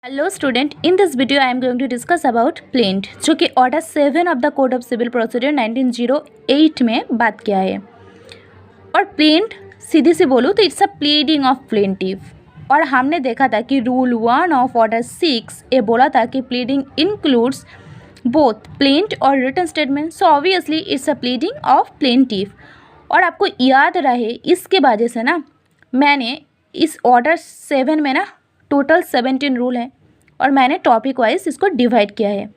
Hello student, in this video I am going to discuss about plaint, जो कि order 7 of the code of civil procedure 1908 में बात किया है। और प्लेंट सीधी सी बोलूँ तो it's a pleading of plaintiff. और हमने देखा था कि रूल 1 ऑफ ऑर्डर 6 ये बोला था कि प्लीडिंग इंक्लूड्स बोथ प्लेंट और written statement, so obviously it's a pleading of plaintiff. और आपको याद रहे इसके वजह से ना मैंने इस ऑर्डर 7 में ना टोटल 17 रूल है और मैंने टॉपिक वाइज इसको डिवाइड किया है।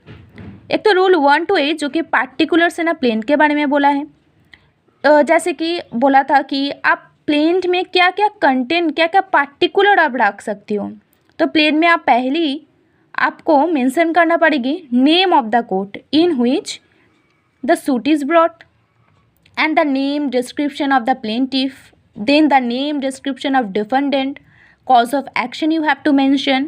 एक तो रूल 1 to 8 जो कि पार्टिकुलर से ना प्लेंट के बारे में बोला है। जैसे कि बोला था कि आप प्लेंट में क्या क्या कंटेंट, क्या क्या पार्टिकुलर आप रख सकती हो। तो प्लेंट में आप पहली आपको मेंशन करना पड़ेगी name of the court in which the suit is brought and the name description of the plaintiff, then the name description of defendant, cause of action you have to mention,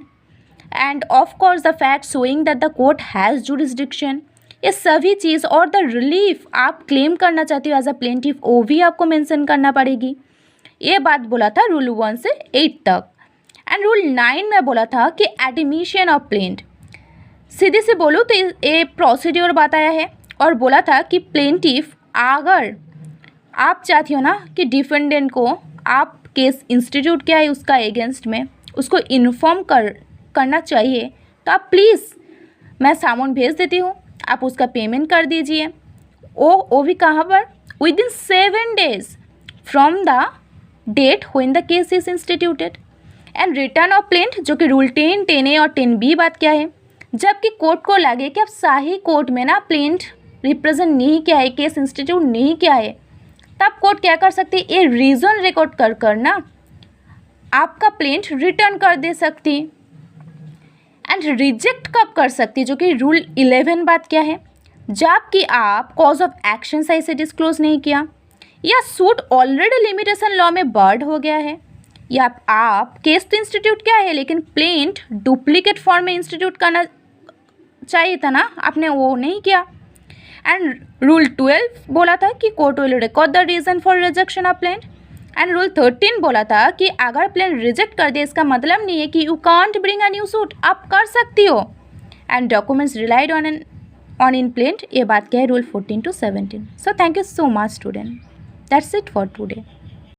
and of course the fact showing that the court has jurisdiction। ये सभी चीज़ और the relief आप claim करना चाहती हो as a plaintiff वो भी आपको मेंशन करना पड़ेगी। ये बात बोला था रूल 1 से 8 तक। एंड रूल 9 में बोला था कि एडमिशन ऑफ प्लेंट, सीधे से बोलूँ तो ये प्रोसीड्योर बताया है और बोला था कि प्लेंटिफ अगर आप चाहती हो ना कि डिफेंडेंट को आप केस इंस्टीट्यूट क्या है उसका अगेंस्ट में उसको इन्फॉर्म करना चाहिए, तो आप प्लीज़ मैं सामान भेज देती हूँ, आप उसका पेमेंट कर दीजिए। वो भी कहाँ पर, within 7 days from the date when the case is instituted. And return of plaint जो कि रूल 10, 10A और 10B बात क्या है, जबकि कोर्ट को लगे कि अब शाही कोर्ट में ना प्लेंट रिप्रेजेंट नहीं किया है, केस इंस्टीट्यूट नहीं किया है, तब कोर्ट क्या कर सकती है, ये रीज़न रिकॉर्ड कर ना आपका प्लेंट रिटर्न कर दे सकती। एंड रिजेक्ट कब कर सकती, जो कि रूल 11 बात क्या है, जबकि आप कॉज ऑफ एक्शन सही से डिस्क्लोज नहीं किया या सूट ऑलरेडी लिमिटेशन लॉ में बर्ड हो गया है, या आप केस तो इंस्टीट्यूट क्या है लेकिन प्लेंट डुप्लीकेट फॉर्म में इंस्टीट्यूट करना चाहिए था ना, आपने वो नहीं किया। एंड रूल 12 बोला था कि court will record the reason for rejection of plaint. And rule 13 बोला था कि अगर प्लेंट रिजेक्ट कर दे इसका मतलब नहीं है कि you can't bring a new suit, आप कर सकती हो। And documents relied on in plaint, ये बात क्या है rule 14 to 17। So thank you so much student, that's it for today.